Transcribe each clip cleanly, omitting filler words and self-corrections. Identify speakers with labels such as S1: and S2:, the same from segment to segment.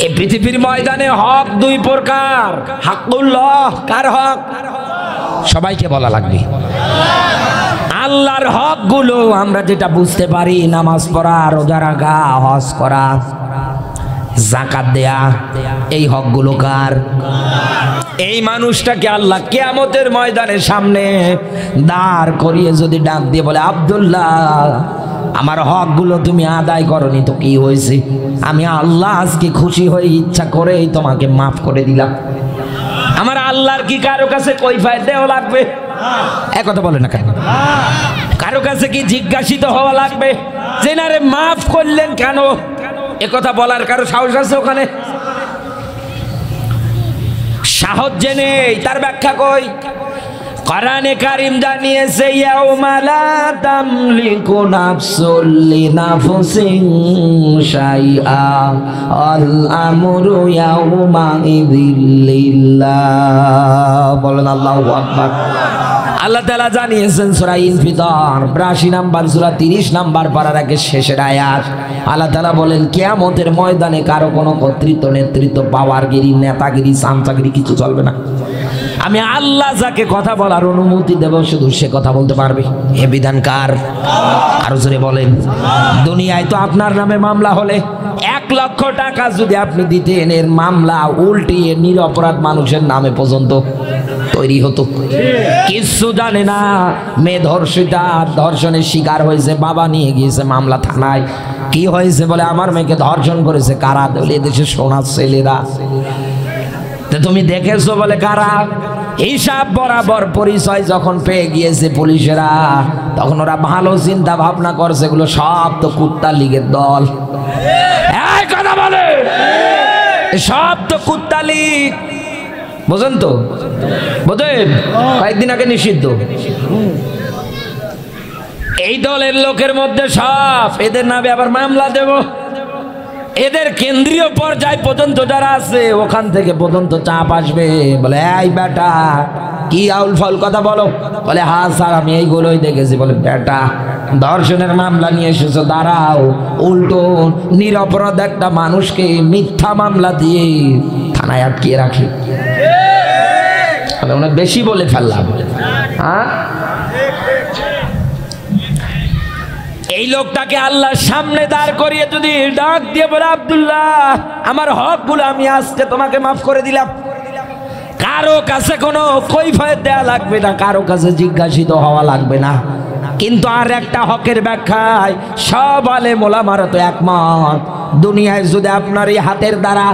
S1: এই পৃথিবীর ময়দানে হক দুই প্রকার। হকুল্লাহ, কার হক? সবাইকে বলা লাগবে। আল্লাহর হক গুলো আমরা যেটা বুঝতে পারি, নামাজ পড়া, রোজা রাখা, হজ করা, যাকাত দেয়া, এই হকগুলো কার? এই মানুষটাকে আল্লাহ কিয়ামতের ময়দানের সামনে দাঁড় করিয়ে যদি ডাক দিয়ে বলে, আব্দুল্লাহ আমার হকগুলো তুমি আদায় করনি তো কি হয়েছে, আমি আল্লাহ আজকে খুশি হয়ে ইচ্ছা করে তোমাকে মাফ করে দিলাম। আমার আল্লাহর কি কারো কাছে কৈফিয়ত দেওয়া লাগবে? একথা বলে না কেন? কারো কাছে কি জিজ্ঞাসিত হওয়া লাগবে যে না রে মাফ করলেন কেন? একথা বলার কারো সাহস আছে ওখানে? সাহস যে নেই, তার ব্যাখ্যা কই? কোরআনে কারীম জানিয়েছে, ইয়াউমা লা তামলিকু নাফসুল লিনাফসিন শাইআ আল আমরু ইয়াউমা ইযিল লিল্লাহ। বলেন আল্লাহু আকবার। আল্লাহ তাআলা জানিয়েছেন সূরা ইনফিতার 82 নাম্বার সূরা 30 নাম্বার পারার আগে শেষের আয়াত। আল্লাহ তাআলা বলেন কিয়ামতের ময়দানে কারো কোনো কর্তৃত্ব, নেতৃত্ব, পাওয়ারগিরি, নেতাগিরি, চামচাগিরি কিছু চলবে না। আমি আল্লাহ যাকে কথা বলার অনুমতি দেব শুধু সে কথা বলতে পারবে। এ বিধান কার? আরো জোরে বলেন। দুনিয়ায় তো আপনার নামে মামলা হলে 1 লক্ষ টাকা যদি আপনি দিতেন, এর মামলা উল্টিয়ে নিরপরাধ মানুষের নামে পর্যন্ত তৈরি হতো। কিছু জানে না, মেয়ে ধর্ষিতা, ধর্ষণের শিকার হয়েছে, বাবা নিয়ে গিয়েছে মামলা থানায়। কি হয়েছে বলে আমার মেয়েকে ধর্ষণ করেছে। কারা? এদেশে সোনার ছেলেরা। তুমি দেখেছো বলে কারা? হিসাব বরাবর পরিচয় যখন পেয়ে গিয়েছে পুলিশেরা, তখন ওরা ভালো চিন্তা ভাবনা করছে, এগুলো সব তো কুত্তা লীগের দল। এই কথা বলে, সব তো কুত্তা লীগ। বোঝেন তো? বোঝেন? কয়েকদিন আগে নিষিদ্ধ। এই দলের লোকের মধ্যে সব, এদের নামে আবার মামলা দেব। এদের কেন্দ্রীয় পর্যায় পর্যন্ত যারা আছে, ওখান থেকে পর্যন্ত চাপ আসবে। বলে এই বেটা কি আউল ফাউল কথা বলো? বলে হ্যাঁ স্যার আমি এইগুলোই দেখেছি। বলে বেটা ধর্ষণের মামলা নিয়ে এসেছো, দাঁড়াও। উল্টো নিরপরাধ একটা মানুষকে মিথ্যা মামলা দিয়ে থানায় আটকিয়ে রাখে। বেশি বলে ফেললাম। হ্যাঁ, এই লোকটাকে আল্লাহর সামনে দাঁড় করিয়ে যদি ডাক দিয়ে বলে, আব্দুল্লাহ আমার হকগুলো আমি আজকে তোমাকে মাফ করে দিলাম, কারো কাছে কোনো কৈফিয়ত দেয়া লাগবে না, কারো কাছে জিজ্ঞাসিত হওয়া লাগবে না। কিন্তু আর একটা হকের ব্যাখ্যায় সব আলেম ওলামারা তো একমত। দুনিয়ায় যদি আপনার এই হাতের দ্বারা,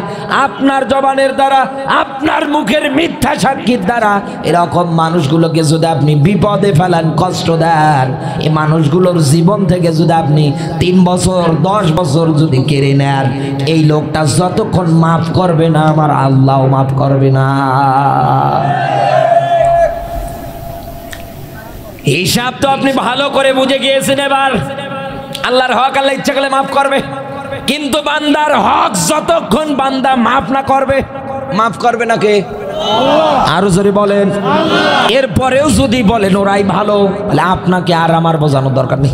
S1: আপনার জবানের দ্বারা, আপনার মুখের মিথ্যা সাক্ষীর দ্বারা এরকম মানুষগুলোকে যদি আপনি বিপদে ফেলেন, কষ্ট দেন, এই মানুষগুলোর জীবন থেকে যদি আপনি 3 বছর 10 বছর যদি কেড়ে নেন, এই লোকটা যতক্ষণ মাফ করবে না, আমার আল্লাহও মাফ করবে না। হিসাব তো আপনি ভালো করে বুঝে গিয়েছেন। এবার আল্লাহর হক আল্লাহ ইচ্ছা করলে মাফ করবে, কিন্তু বান্দার হক যতক্ষণ বান্দা মাফ না করবে, মাফ করবে না কে? আরো জোরে বলেন। এরপরেও যদি বলেন ওরাই ভালো, তাহলে আপনাকে আর আমার বোঝানোর দরকার নেই।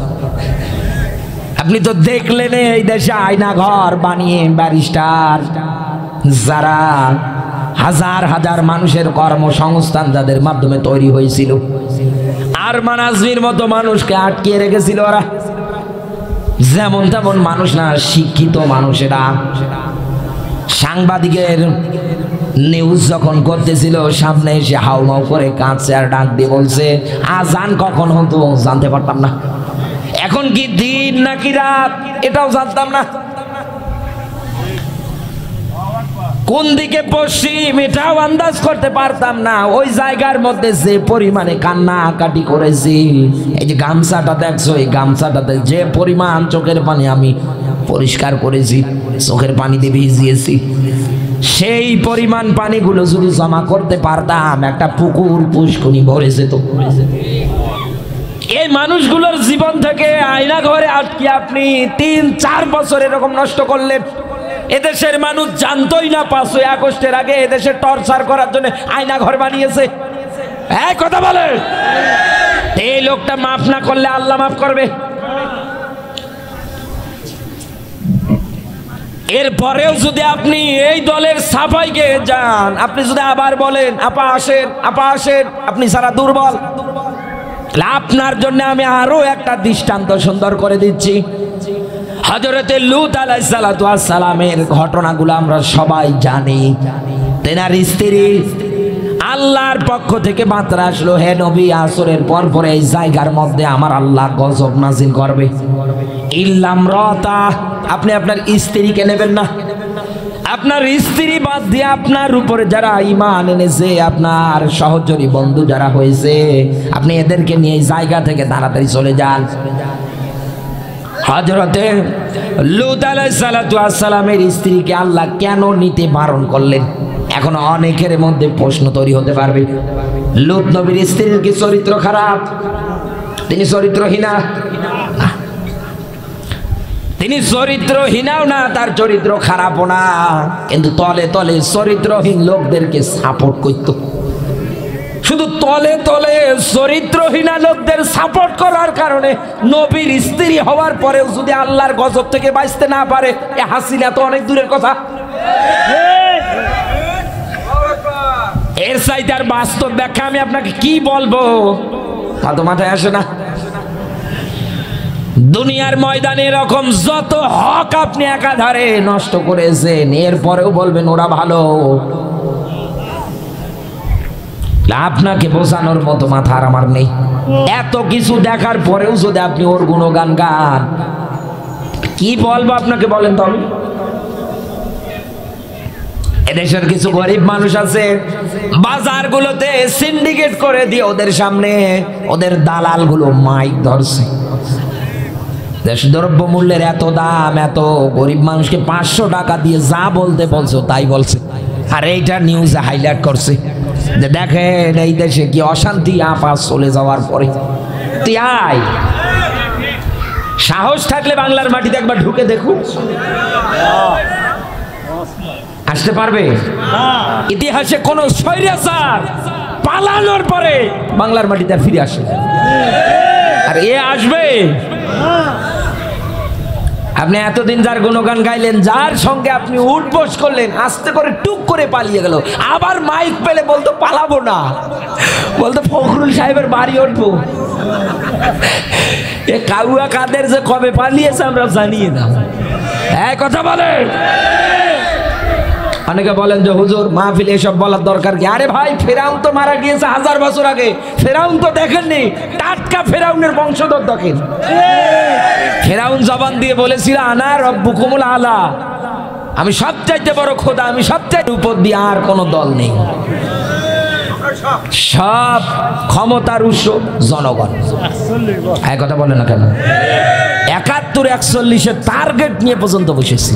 S1: আপনি তো দেখলেন এই দেশে আয়না ঘর বানিয়ে ব্যারিস্টার যারা হাজার হাজার মানুষের কর্মসংস্থান যাদের মাধ্যমে তৈরি হয়েছিল, আরমান আজমির মতো মানুষকে আটকিয়ে রেখেছিল ওরা। যেমন তেমন মানুষ না, শিক্ষিত মানুষেরা। সাংবাদিকের নিউজ যখন করতেছিল, সামনে এসে হাউমাউ করে কাঁদছে আর ডাক দিয়ে বলছে আজান কখন হতো জানতে পারতাম না, এখন কি দিন নাকি রাত এটাও জানতাম না, কোন দিকে পশ্চিম এটাও আন্দাজ করতে পারতাম না। ওই জায়গার মধ্যে যে পরিমাণে কান্নাকাটি করেছি, এই যে গামছাটা দেখছো, এই গামছাটাতে যে পরিমাণ চোখের পানি আমি পরিষ্কার করেছি, চোখের পানি দিয়ে ভিজিয়েছি, সেই পরিমাণ পানিগুলো যদি জমা করতে পারতাম, একটা পুকুর পুষ্করণী ভরে যেত। এই মানুষগুলোর জীবন থেকে আয়না ঘরে আটকে আপনি 3-4 বছর এরকম নষ্ট করলেন। এদেশের মানুষ জানতোই না 5ই আগস্টের আগে এদেশে টর্চার করার জন্য আয়না ঘর বানিয়েছে। এই কথা বলে, এই লোকটা মাফ না করলে আল্লাহ মাফ করবে? এরপরেও যদি আপনি এই দলের সাফাইকে যান, আপনি যদি আবার বলেন আপা আসেন, আপা আসেন, আপনি সারা দুর্বল, আপনার জন্য আমি আরো একটা দৃষ্টান্ত সুন্দর করে দিচ্ছি। হযরতে লূত আলাইহিস সালাতু ওয়াস সালামের ঘটনাগুলো আমরা সবাই জানি। তেনার স্ত্রী আল্লাহর পক্ষ থেকে বার্তা আসলো, হে নবী, আসরের পর পরে এই জায়গার মধ্যে আমার আল্লাহ গজব নাজিল করবে। ইল্লাম রাতা, আপনি আপনার স্ত্রীকে নেবেন না। আপনার স্ত্রী বাদ দিয়ে আপনার উপরে যারা ঈমান এনেছে, আপনার সহচরী বন্ধু যারা হয়েছে, আপনি এদেরকে নিয়ে এই জায়গা থেকে তাড়াতাড়ি চলে যান। হযরতে লূত আলাইহিস সালাতু ওয়াস সালামের স্ত্রীকে আল্লাহ কেন নিতে বারণ করলেন? এখন অনেকের মধ্যে প্রশ্ন তৈরি হতে পারবে, লূত নবীর স্ত্রীর কি চরিত্র খারাপ? তিনি চরিত্রহীনা? তিনি চরিত্রহীনাও না, তার চরিত্র খারাপও না, কিন্তু তলে তলে চরিত্রহীন লোকদেরকে সাপোর্ট করত। শুধু তলে তলে চরিত্রহীনা লোকদের সাপোর্ট করার কারণে নবীর স্ত্রী হওয়ার পরেও যদি আল্লাহর গজব থেকে বাঁচতে না পারে, এ হাসিনা তো অনেক দূরের কথা। এর চাইতে আর বাস্তব ব্যাখ্যা আমি আপনাকে কি বলবো, তা তো মাথায় আসে না। দুনিয়ার ময়দানে এরকম যত হক আপনি একাধারে নষ্ট করেছেন, এরপরেও বলবেন ওরা ভালো। আপনাকে বোঝানোর মতো মাথা আর আমার নেই। এত কিছু দেখার পরেও যদি আপনি ওর গুণগান গান, কি বলবো আপনাকে বলেন তো? আমি এদেশের কিছু গরিব মানুষ আছে, বাজারগুলোতে সিন্ডিকেট করে দিয়ে ওদের সামনে ওদের দালালগুলো মাইক ধরছে। দেশ দ্রব্য মূল্যের এত দাম, এত গরিব মানুষকে 500 টাকা দিয়ে যা বলতে বলছো তাই বলছে, আর এইটা নিউজে হাইলাইট করছে যে দেখেন এই দেশে কি অশান্তি আপা চলে যাওয়ার পরে। তাই সাহস থাকলে বাংলার মাটিতে একবার ঢুকে দেখুন, আসতে পারবে? ইতিহাসে কোন স্বৈরাচার পালানোর পরে বাংলার মাটিতে ফিরে আসে, আর এ আসবে? আপনি এতদিন যার গুণগান গাইলেন, যার সঙ্গে আপনি উঠবোস করলেন, আস্তে করে টুক করে পালিয়ে গেল, আবার মাইক পেলে বলতো পালাবো না, বলতো ফখরুল সাহেবের বাড়ি উঠবো। এ কাউয়া কাদের যে কবে পালিয়েছে আমরা জানিয়ে না, এক কথা বলেন। অনেকে বলেন যে হুজুর মাহফিলে এসব বলার দরকার কি? আরে ভাই, ফেরাউন তো মারা গিয়েছে 1000 বছর আগে, ফেরাউন তো দেখেননি, টাটকা ফেরাউনের বংশধর দেখেন। ফেরাউন জবান দিয়ে বলেছিল আনা রব্বুকুমুল আলা, আমি সবচাইতে বড় খোদা, আমি সবচাইতে উপর দিয়ে আর কোনো দল নেই। সব ক্ষমতার উৎস জনগণ। এক কথা বলে না কেন? 71-41 টার্গেট নিয়ে পর্যন্ত বসেছি।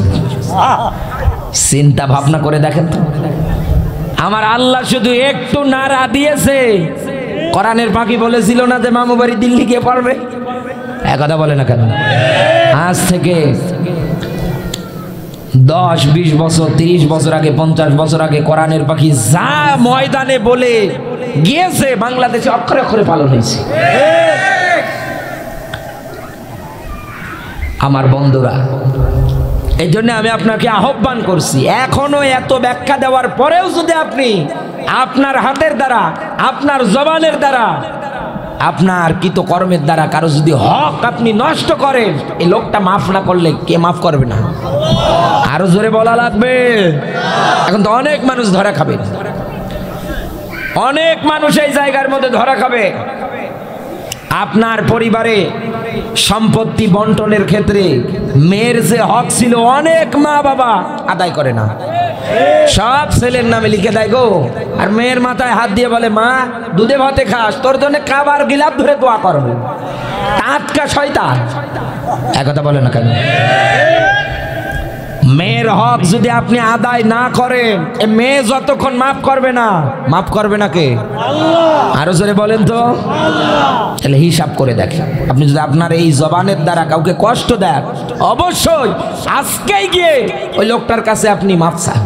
S1: চিন্তা ভাবনা করে দেখেন তো, আমার আল্লাহ শুধু একটু নাড়া দিয়েছে। কোরআনের পাখি বলেছিল না যে মামু বাড়ি দিল্লি গিয়ে পড়বে? এক কথা বলে না কেন? আজ থেকে 10-20 বছর, 30 বছর আগে, 50 বছর আগে কোরআনের পাখি যা ময়দানে বলে গিয়েছে, বাংলাদেশে অক্ষরে অক্ষরে পালন হয়েছে। আমার বন্ধুরা, এই জন্য আমি আপনাকে আহ্বান করছি, এখনো এত ব্যাখ্যা দেওয়ার পরেও যদি আপনি আপনার হাতের দ্বারা, আপনার জবানের দ্বারা, আপনার কৃতকর্মের দ্বারা কারো যদি হক আপনি নষ্ট করেন, এই লোকটা মাফ না করলে কে মাফ করবে না? আরো জোরে বলা লাগবে। এখন তো অনেক মানুষ ধরা খাবে, অনেক মানুষ এই জায়গার মধ্যে ধরা খাবে। আপনার পরিবারে সম্পত্তি বন্টনের ক্ষেত্রে মেয়ের যে হক ছিল, অনেক মা বাবা আদায় করে না, সব ছেলের নামে লিখে দেয় গো, আর মেয়ের মাথায় হাত দিয়ে বলে মা দুধে ভাতে খাস, তোর জন্য খাবার গিলাপ ধরে দোয়া করবে। টাটকা শয়তান। একথা বলে না কেন? মেয়ের হক যদি আপনি আদায় না করেন, এ মেয়ে যতক্ষণ মাফ করবে না, মাফ করবে না কে? আরো জোরে বলেন তো। তাহলে হিসাব করে দেখেন, আপনি যদি আপনার এই জবানের দ্বারা কাউকে কষ্ট দেন, অবশ্যই আজকেই গিয়ে ওই লোকটার কাছে আপনি মাফ চান,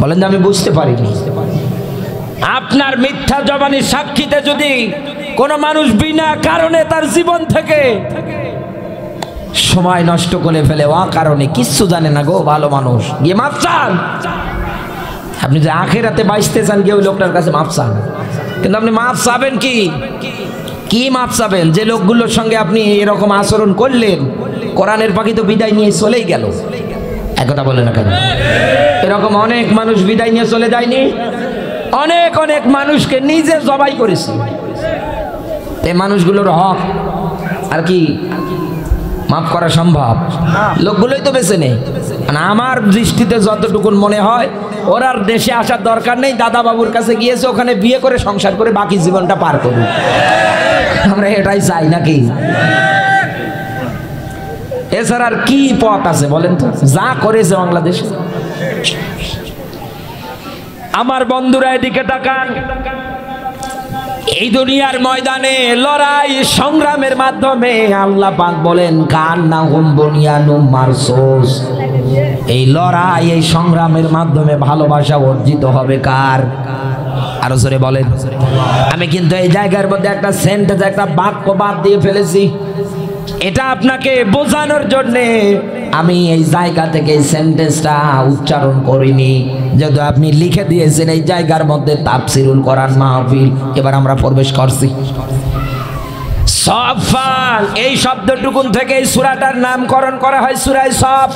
S1: বলেন যে আমি বুঝতে পারিনি। আপনার মিথ্যা জবানের সাক্ষীতে যদি কোনো মানুষ বিনা কারণে তার জীবন থেকে সময় নষ্ট করে ফেলে কারণে কিচ্ছু জানে না গো ভালো মানুষ, গিয়ে মাপ চান। আপনি যে আখেরাতে বাঁচতে চান গিয়ে ওই লোকটার কাছে মাপ চান, কিন্তু আপনি মাপ চাবেন কি মাপ চাবেন? যে লোকগুলোর সঙ্গে আপনি এরকম আচরণ করলেন, কোরআনের পাখি তো বিদায় নিয়ে চলেই গেল। একথা বলে না কেন? এরকম অনেক মানুষ বিদায় নিয়ে চলে যায়নি? অনেক অনেক মানুষকে নিজে জবাই করেছে। এই মানুষগুলোর হক আর কি মাফ করা সম্ভব? লোকগুলোই তো বেঁচে নেই। আমার দৃষ্টিতে যতটুকু মনে হয় ওর আর দেশে আসার দরকার নেই, দাদা বাবুর কাছে গিয়েছে, ওখানে বিয়ে করে সংসার করে বাকি জীবনটা পার করুক। আমরা এটাই চাই নাকি? এছাড়া আর কি পথ আছে বলেন তো? যা করেছে বাংলাদেশে। আমার বন্ধুরা এদিকে তাকান, এই দুনিয়ার ময়দানে লড়াই সংগ্রামের মাধ্যমে আল্লাহ পাক বলেন কান্নাহুম বুনিয়ানুম মারসুস। এই লড়াই এই সংগ্রামের মাধ্যমে ভালোবাসা অর্জিত হবে কার? আরো জোরে বলেন। আমি কিন্তু এই জায়গার মধ্যে একটা সেন্টেন্স, একটা বাক্য বাদ দিয়ে ফেলেছি। এটা আপনাকে বোঝানোর জন্য আমি এই জায়গা থেকে এই সেন্টেন্সটা উচ্চারণ করিনি, যেহেতু আপনি লিখে দিয়েছেন এই জায়গার মধ্যে তাফসিরুল কোরআন মাহফিল। এবার আমরা প্রবেশ করছি। সফান এই শব্দটুকুন থেকে এই সূরাটার নামকরণ করা হয় সূরা সফ।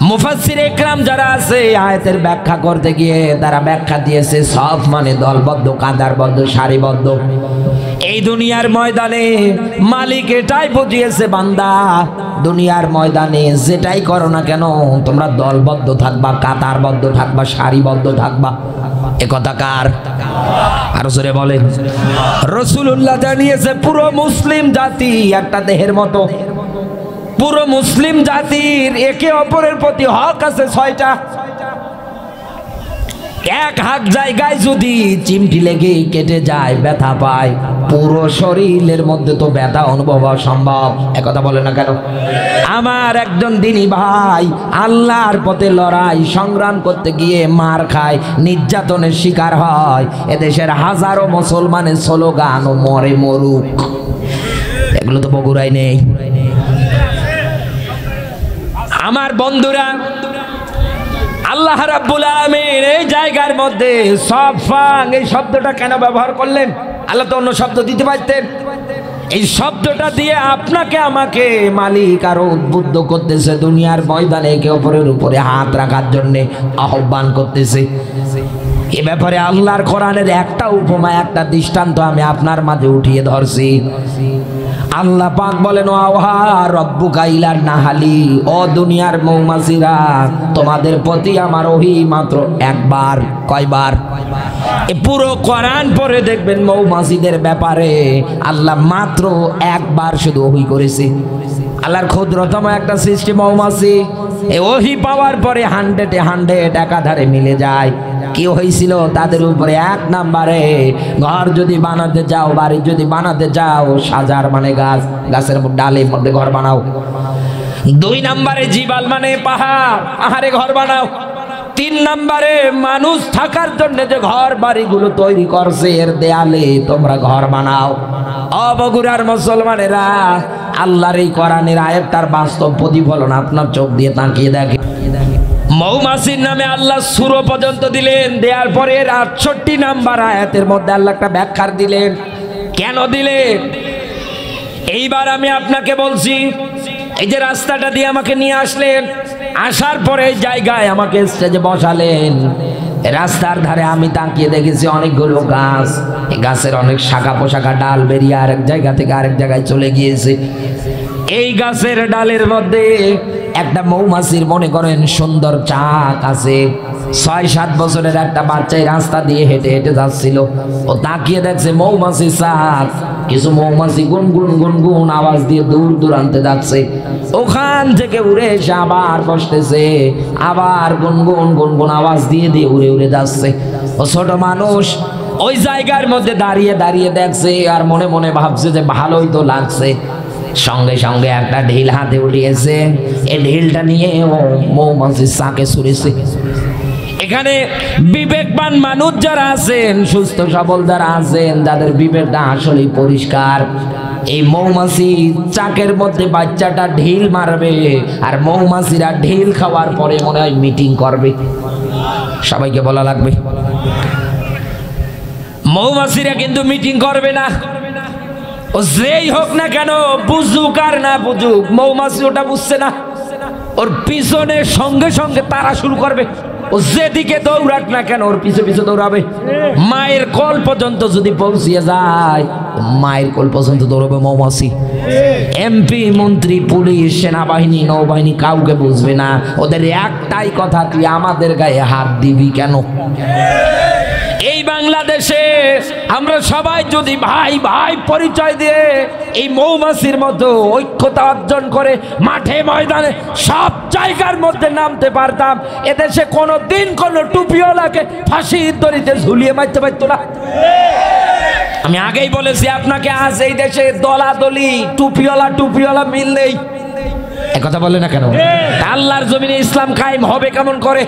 S1: মুফাসসির ইকরাম যারা আছে আয়াতের ব্যাখ্যা করতে গিয়ে তারা ব্যাখ্যা দিয়েছে সফ মানে দলবদ্ধ, কাঁদারবদ্ধ, সারিবদ্ধ। এই দুনিয়ার ময়দানে মালিক এটাই বুঝিয়েছে, বান্দা দুনিয়ার ময়দানে যেটাই করো না কেন তোমরা দলবদ্ধ থাকবা, কাতারবদ্ধ থাকবা, সারিবদ্ধ থাকবা। এ কথা কার? আরো জোরে বলেন। রাসূলুল্লাহ জানিয়েছে পুরো মুসলিম জাতি একটা দেহের মতো। পুরো মুসলিম জাতির একে অপরের প্রতি হক আছে 6টা। এক হাত জায়গায় যদি চিমটি লেগে কেটে যায়, ব্যথা পায়, পুরো শরীরের মধ্যে তো ব্যথা অনুভব হওয়া সম্ভব। একথা বলে না কেন? আমার একজন দিনী ভাই আল্লাহর পথে লড়াই সংগ্রাম করতে গিয়ে মার খায়, নির্যাতনের শিকার হয়। এদেশের হাজারো মুসলমানের স্লোগান ও মরে মরুক, এগুলো তো বগুড়ায় নেই। আমার বন্ধুরা, আল্লাহ রাব্বুল আলামিন এই জায়গার মধ্যে সফাং এই শব্দটা কেন ব্যবহার করলেন? আল্লাহ তো অন্য শব্দ দিতে পারতেন। এই শব্দটা দিয়ে আপনাকে আমাকে মালিক আরো উদ্বুদ্ধ করতেছে, দুনিয়ার ময়দানে একে অপরের উপরে হাত রাখার জন্য আহ্বান করতেছে। এ ব্যাপারে আল্লাহর কোরআনের একটা উপমা, একটা দৃষ্টান্ত আমি আপনার মাঝে উঠিয়ে ধরছি। আল্লাহ পাক বলেন ওয়াহা রব্বুকা ইলান নাহালি, ও দুনিয়ার মৌমাছিরা তোমাদের প্রতি আমার ওহী মাত্র একবার। কয়বার? এই পুরো কোরআন পড়ে দেখবেন মৌমাছিদের ব্যাপারে আল্লাহ মাত্র একবার শুধু ওহী করেছে। আল্লাহর ক্ষুদ্রতম একটা সৃষ্টি মৌমাছি, এই ওহী পাওয়ার পরে 100 একাধারে মিলে যায়। কি হয়েছিল তাদের উপরে? 1 নম্বরে ঘর যদি বানাতে যাও, বাড়ি যদি বানাতে যাও, সাজার মানে গাছ, গাছের ডালের মধ্যে ঘর বানাও। 2 নম্বরে জিবাল মানে পাহাড়, পাহাড়ে ঘর বানাও। 3 নম্বরে মানুষ থাকার জন্য যে ঘর বাড়িগুলো তৈরি করছে এর দেয়ালে তোমরা ঘর বানাও। বগুড়ার মুসলমানেরা আল্লাহর এই কোরআনের আয়াতটার বাস্তব প্রতিফলন আপনার চোখ দিয়ে তাকিয়ে দেখে। মৌমাছির নামে আল্লাহ সূরা পর্যন্ত দিলেন, দেওয়ার পরে 68 নাম্বার আয়াতের মধ্যে আল্লাহ একটা ব্যাখ্যা দিলেন। কেন দিলেন? এইবার আমি আপনাকে বলছি, এই যে রাস্তাটা দিয়ে আমাকে নিয়ে আসলেন, আসার পরে এই জায়গায় আমাকে স্টেজে বসালেন। রাস্তার ধারে আমি তাকিয়ে দেখেছি অনেকগুলো গাছ, এই গাছের অনেক শাখা পোশাখা ডাল বেরিয়ে আরেক জায়গা থেকে আরেক জায়গায় চলে গিয়েছে। এই গাছের ডালের মধ্যে একটা মৌমাছির মনে করেন সুন্দর চাক আছে। 6-7 বছরের একটা বাচ্চা রাস্তা দিয়ে হেঁটে হেঁটে যাচ্ছিল, ও তাকিয়ে দেখছে মৌমাছির চাক। কিছু মৌমাছি গুনগুন গুনগুন আওয়াজ দিয়ে দূর দূরান্তে যাচ্ছে, ওখান থেকে উড়ে এসে আবার বসতেছে, আবার গুনগুন গুনগুন আওয়াজ দিয়ে দিয়ে উড়ে উড়ে যাচ্ছে। ও ছোট মানুষ ওই জায়গার মধ্যে দাঁড়িয়ে দাঁড়িয়ে দেখছে আর মনে মনে ভাবছে যে ভালোই তো লাগছে। সঙ্গে সঙ্গে একটা ঢিল হাতে উঠিয়েছে, এই ঢিলটা নিয়ে ও মৌমাছির চাকে ছুঁড়েছে। এখানে বিবেকবান মানুষ যারা আছেন, সুস্থ সবল যারা আছেন, যাদের বিবেকটা আসলে পরিষ্কার, এই মৌমাছি চাকের মধ্যে বাচ্চাটা ঢিল মারবে, আর মৌমাছিরা ঢিল খাওয়ার পরে মনে হয় মিটিং করবে। সবাইকে বলা লাগবে, মৌমাছিরা কিন্তু মিটিং করবে না। ও যেই হোক না কেন, বুঝুক আর না বুঝুক, মৌমাছি ওটা বুঝছে না, ওর পিছনে সঙ্গে সঙ্গে তারা শুরু করবে। ও যেদিকে দৌড়াক না কেন ওর পিছে পিছে দৌড়াবে। মায়ের কোল পর্যন্ত যদি পৌঁছিয়ে যায়, মায়ের কোল পর্যন্ত দৌড়াবে মৌমাছি। এমপি, মন্ত্রী, পুলিশ, সেনাবাহিনী, নৌবাহিনী কাউকে বুঝবে না। ওদের একটাই কথা, তুই আমাদের গায়ে হাত দিবি কেন? এই বাংলাদেশে আমরা সবাই যদি ভাই ভাই পরিচয় দিয়ে এই মৌমাছির মতো ঐক্যতা অর্জন করে মাঠে ময়দানে সব জায়গার মধ্যে নামতে পারতাম, এদেশে কোনো দিন কোনো টুপিওয়ালাকে ফাঁসির দড়িতে ঝুলিয়ে মারতে পারতো না। আমি আগেই বলেছি আপনাকে, আজ এই দেশে দলাদলি টুপিওয়ালা মিল নেই। একথা বলে না কেন? আল্লাহর জমিনে ইসলাম কায়েম হবে কেমন করে?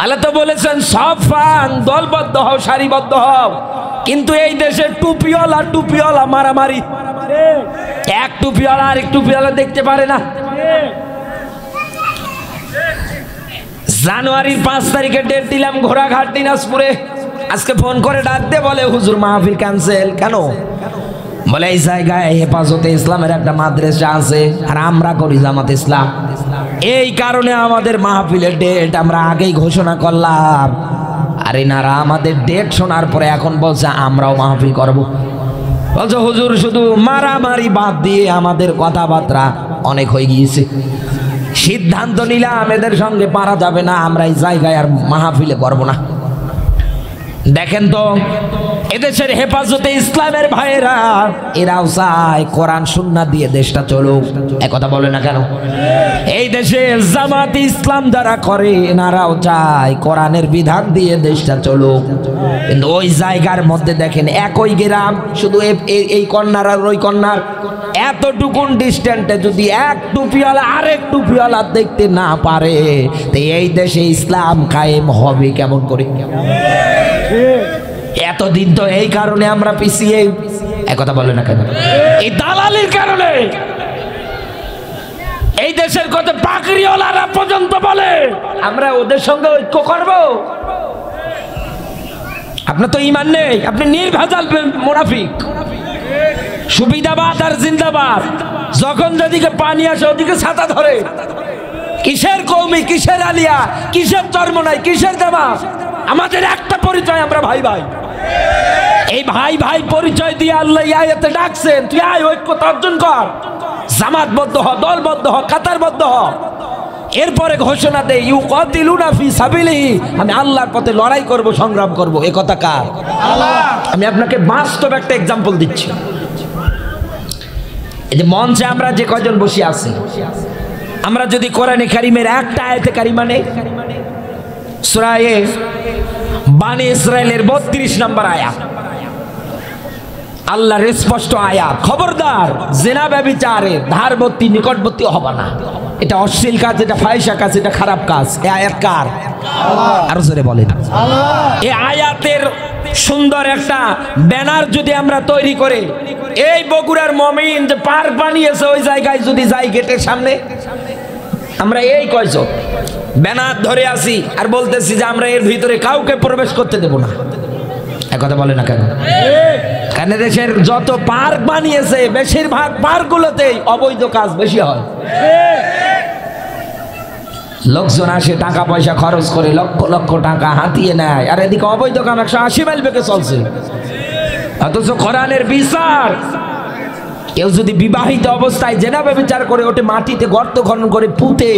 S1: আল্লাহ তো বলেছেন সাফান, দলবদ্ধ হও, সারিবদ্ধ হও। কিন্তু এই দেশে টুপিওয়ালা মারামারি, এক টুপিওয়ালা আরেক টুপিওয়ালা দেখতে পারে না। জানুয়ারির 5 তারিখে ডেট দিলাম ঘোড়াঘাট দিনাজপুরে। আজকে ফোন করে ডাক দিয়ে বলে হুজুর মাহফিল ক্যান্সেল কেন? বলে এই জায়গায় হেফাজতে ইসলামের একটা মাদ্রাসা আছে আর আমরা করি জামাত ইসলাম, এই কারণে আমাদের মাহফিলের ডেট আমরা আগেই ঘোষণা করলাম। আর এনারা আমাদের ডেট শোনার পরে এখন বলছে আমরাও মাহফিল করব। বলছে হুজুর শুধু মারামারি বাদ দিয়ে আমাদের কথাবার্তা অনেক হয়ে গিয়েছে, সিদ্ধান্ত নিলাম এদের সঙ্গে পারা যাবে না, আমরা এই জায়গায় আর মাহফিলে করব না। দেখেন তো এদেশের হেফাজতে ইসলামের ভাইয়েরা, এরাও চায় কোরআন সুন্নাহ দিয়ে দেশটা চলুক। একথা বলে না কেন? এই দেশে জামাত ইসলাম যারা করে এনারাও চায় কোরআনের বিধান দিয়ে দেশটা চলুক। কিন্তু ওই জায়গার মধ্যে দেখেন একই গ্রাম, শুধু এই কর্নার আর ওই কর্নার, এতটুকুন ডিস্টেন্সে যদি এক টুপিওয়ালা আরেক টুপিওয়ালা দেখতে না পারে, তো এই দেশে ইসলাম কায়েম হবে কেমন করে? এতদিন তো এই কারণে আমরা পিছিয়ে। একথা বলে না কেন? এই দালালির কারণে। এই দেশের কত পাকড়িওয়ালারা পর্যন্ত বলে আমরা ওদের সঙ্গে ঐক্য করব। আপনার তো ঈমান নেই, আপনি নির্ভেজাল মুনাফিক। সুবিধাবাদ আর জিন্দাবাদ, যখন যেদিকে পানি আসে ওদিকে ছাতা ধরে। কিসের কওমি, কিসের আলিয়া, কিসের চরমনাই, কিসের জামাত? আমাদের একটা পরিচয়, আমরা ভাই ভাই। এই ভাই ভাই পরিচয় দিয়ে আল্লাহ আয়াতে ডাকছেন, তুই আয় ঐক্যতা অর্জন কর, জামাতবদ্ধ হ, দলবদ্ধ হ, কাতারবদ্ধ হ। এরপরে ঘোষণা দেয় ইউকাতিলুনা ফি সাবিলিহি, আমি আল্লাহর পথে লড়াই করব, সংগ্রাম করব। এ কথা কার? আল্লাহ। আমি আপনাকে বাস্তব একটা এক্সাম্পল দিচ্ছি। এই যে মঞ্চে আমরা যে কয়জন বসে আছি, আমরা যদি কোরআনে কারিমের একটা আয়াতে কারিমা নেই, সূরা বানি ইসরাইলের 32 নম্বর আয়াত, আল্লাহর স্পষ্ট আয়াত, খবরদার জিনা ব্যভিচারে ধারবর্তী নিকটবর্তী হবে না। এটা অশ্লীল কাজ, এটা ফাহিশা কাজ, এটা খারাপ কাজ। এই আয়াত কার? আরো জোরে বলেন। এই আয়াতের সুন্দর একটা ব্যানার যদি আমরা তৈরি করে এই বগুড়ার মমিন যে পার্ক বানিয়েছে ওই জায়গায় যদি যাই, গেটের সামনে আমরা এই কয়জন ব্যানার ধরে আসি আর বলতেছি যে আমরা এর ভিতরে কাউকে প্রবেশ করতে দেব না। একথা বলে না কেন? কারণ দেশের যত পার্ক বানিয়েছে বেশিরভাগ পার্কগুলোতেই অবৈধ কাজ বেশি হয়। লোকজন আসে টাকা পয়সা খরচ করে লক্ষ লক্ষ টাকা হাতিয়ে নেয়, আর এদিকে অবৈধ কাম 180 মাইল বেগে চলছে। অথচ কোরআনের বিচার, কেউ যদি বিবাহিত অবস্থায় জেনাবে বিচার করে ওঠে, মাটিতে গর্ত খনন করে পুঁতে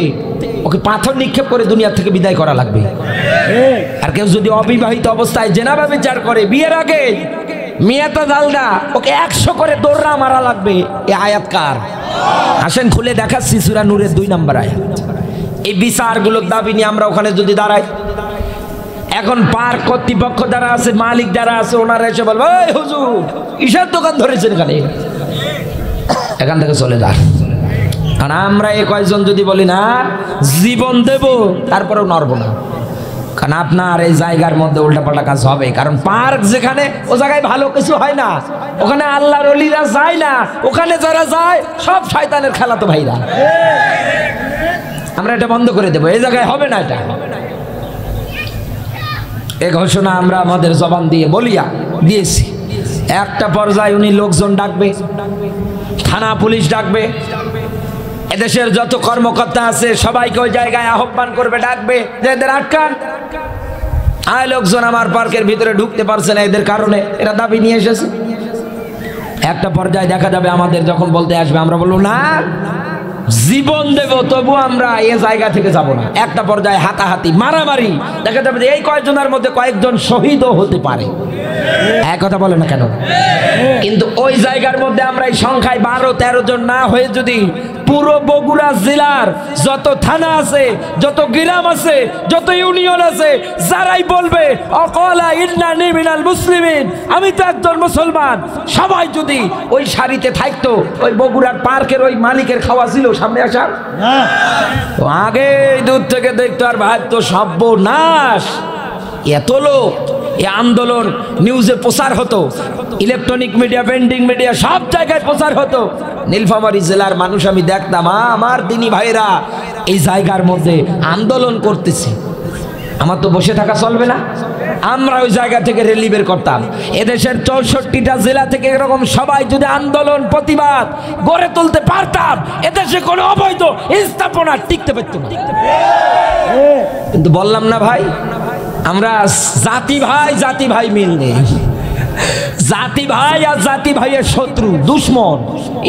S1: ওকে পাথর নিক্ষেপ করে দুনিয়া থেকে বিদায় করা লাগবে। আর কেউ যদি অবিবাহিত অবস্থায় জেনাবে বিচার করে বিয়ের আগে মিয়াতা জালদা, ওকে 100 করে দৌড়া মারা লাগবে। এই আয়াত কার? আসেন খুলে দেখাচ্ছি, সূরা নূরের 2 নম্বর আয়াত। এই বিচারগুলোর দাবি নিয়ে আমরা ওখানে যদি দাঁড়াই, এখন পার্ক কর্তৃপক্ষ যারা আছে, মালিক যারা আছে, ওনারা এসে বলবে ওই হুজুর কিসের দোকান ধরেছেন এখানে, এখান থেকে চলে যান। আর আমরা এই কয়জন যদি বলি না জীবন দেব, তারপরেও নড়ব না। কারণ আপনার এই জায়গার মধ্যে উল্টাপাল্টা কাজ হবে। কারণ পার্ক যেখানে, ও জায়গায় ভালো কিছু হয় না, ওখানে আল্লাহর ওলিরা যায় না, ওখানে যারা যায় সব শয়তানের খেলা তো ভাইরা। আমরা এটা বন্ধ করে দেবো, এই জায়গায় হবে না এটা। এই ঘোষণা আমরা আমাদের জবান দিয়ে বলিয়া দিয়েছি। একটা পর্যায়ে উনি লোকজন ডাকবে, থানা পুলিশ ডাকবে, এদেশের যত কর্মকর্তা আছে সবাইকে ওই জায়গায় আহ্বান করবে, ডাকবে যে এদের আটকান। আয় লোকজন আমার পার্কের ভিতরে ঢুকতে পারছে না এদের কারণে, এরা দাবি নিয়ে এসেছে। একটা পর্যায়ে দেখা যাবে আমাদের যখন বলতে আসবে, আমরা বলবো না, জীবন দেব তবু আমরা এই জায়গা থেকে যাব না। একটা পর্যায়ে হাতাহাতি, মারামারি, দেখা যাবে যে এই কয়েকজনের মধ্যে কয়েকজন শহীদও হতে পারে। এক কথা বলে না কেন? কিন্তু ওই জায়গার মধ্যে আমরা এই সংখ্যায় 12-13 জন না হয়ে যদি পুরো বগুড়া জেলার যত থানা আছে, যত গ্রাম আছে, যত ইউনিয়ন আছে, যারাই বলবে অকলা ইন্নানি মিনাল মুসলিমিন, আমি তো একজন মুসলমান, সবাই যদি ওই সারিতে থাকতো, ওই বগুড়ার পার্কের ওই মালিকের খাওয়া ছিল সামনে আসার, তো আগে দূর থেকে দেখতো আর ভাবতো সর্বনাশ। এত লোক, এই আন্দোলন নিউজে প্রচার হতো, ইলেকট্রনিক মিডিয়া, পেন্টিং মিডিয়া, সব জায়গায় প্রচার হতো। নীলফামারী জেলার মানুষ আমি দেখতাম, আমার দিনী ভাইরা এই জায়গার মধ্যে আন্দোলন করতেছে, আমার তো বসে থাকা চলবে না। আমরা ওই জায়গা থেকে রেলি বের করতাম। এদেশের 64টা জেলা থেকে এরকম সবাই যদি আন্দোলন প্রতিবাদ গড়ে তুলতে পারতাম, এদেশে কোনো অবৈধ স্থাপনা টিকতে পারত না। কিন্তু বললাম না ভাই, আমরা জাতি ভাই মিল নেই। জাতি ভাই আর জাতি ভাইয়ের শত্রু, দুশ্মন,